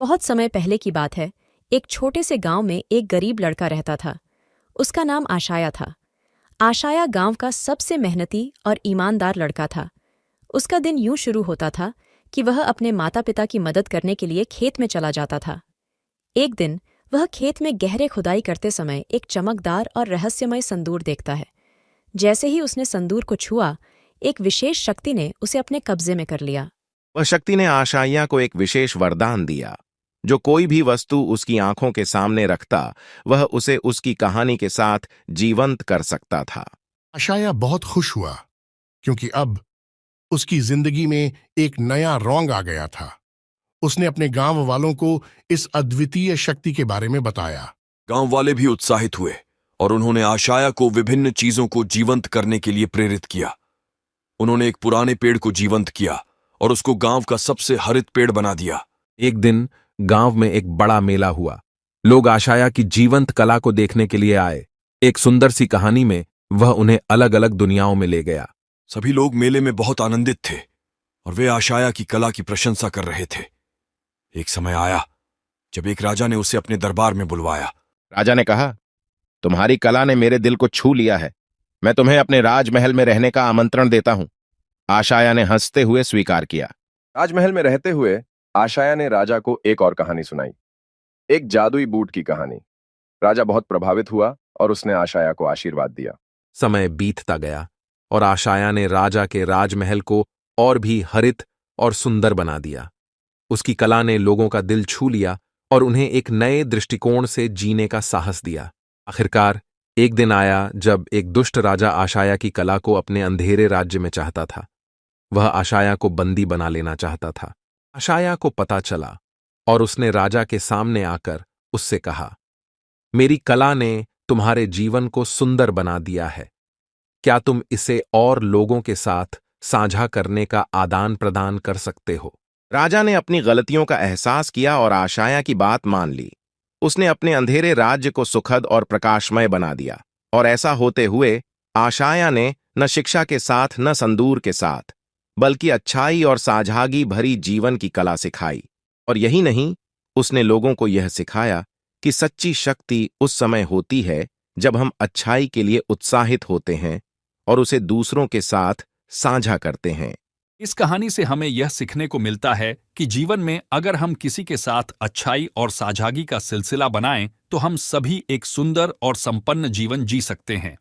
बहुत समय पहले की बात है। एक छोटे से गांव में एक गरीब लड़का रहता था। उसका नाम आशाया था। आशाया गांव का सबसे मेहनती और ईमानदार लड़का था। उसका दिन यूं शुरू होता था कि वह अपने माता पिता की मदद करने के लिए खेत में चला जाता था। एक दिन वह खेत में गहरे खुदाई करते समय एक चमकदार और रहस्यमय संदूर देखता है। जैसे ही उसने संदूर को छुआ, एक विशेष शक्ति ने उसे अपने कब्जे में कर लिया। वह शक्ति ने आशाया को एक विशेष वरदान दिया। जो कोई भी वस्तु उसकी आंखों के सामने रखता, वह उसे उसकी कहानी के साथ जीवंत कर सकता था। आशाया बहुत खुश हुआ क्योंकि अब उसकी जिंदगी में एक नया रंग आ गया था। उसने अपने गांव वालों को इस अद्वितीय शक्ति के बारे में बताया। गांव वाले भी उत्साहित हुए और उन्होंने आशाया को विभिन्न चीजों को जीवंत करने के लिए प्रेरित किया। उन्होंने एक पुराने पेड़ को जीवंत किया और उसको गांव का सबसे हरित पेड़ बना दिया। एक दिन गांव में एक बड़ा मेला हुआ। लोग आशाया की जीवंत कला को देखने के लिए आए। एक सुंदर सी कहानी में वह उन्हें अलग अलग दुनियाओं में ले गया। सभी लोग मेले में बहुत आनंदित थे और वे आशाया की कला की प्रशंसा कर रहे थे। एक समय आया जब एक राजा ने उसे अपने दरबार में बुलवाया। राजा ने कहा, तुम्हारी कला ने मेरे दिल को छू लिया है। मैं तुम्हें अपने राजमहल में रहने का आमंत्रण देता हूं। आशाया ने हंसते हुए स्वीकार किया। राजमहल में रहते हुए आशाया ने राजा को एक और कहानी सुनाई, एक जादुई बूट की कहानी। राजा बहुत प्रभावित हुआ और उसने आशाया को आशीर्वाद दिया। समय बीतता गया और आशाया ने राजा के राजमहल को और भी हरित और सुंदर बना दिया। उसकी कला ने लोगों का दिल छू लिया और उन्हें एक नए दृष्टिकोण से जीने का साहस दिया। आखिरकार एक दिन आया जब एक दुष्ट राजा आशाया की कला को अपने अंधेरे राज्य में चाहता था। वह आशाया को बंदी बना लेना चाहता था। आशाया को पता चला और उसने राजा के सामने आकर उससे कहा, मेरी कला ने तुम्हारे जीवन को सुंदर बना दिया है। क्या तुम इसे और लोगों के साथ साझा करने का आदान प्रदान कर सकते हो? राजा ने अपनी गलतियों का एहसास किया और आशाया की बात मान ली। उसने अपने अंधेरे राज्य को सुखद और प्रकाशमय बना दिया। और ऐसा होते हुए आशाया ने न शिक्षा के साथ न संदूर के साथ, बल्कि अच्छाई और साझागी भरी जीवन की कला सिखाई। और यही नहीं, उसने लोगों को यह सिखाया कि सच्ची शक्ति उस समय होती है जब हम अच्छाई के लिए उत्साहित होते हैं और उसे दूसरों के साथ साझा करते हैं। इस कहानी से हमें यह सीखने को मिलता है कि जीवन में अगर हम किसी के साथ अच्छाई और साझागी का सिलसिला बनाएं तो हम सभी एक सुंदर और संपन्न जीवन जी सकते हैं।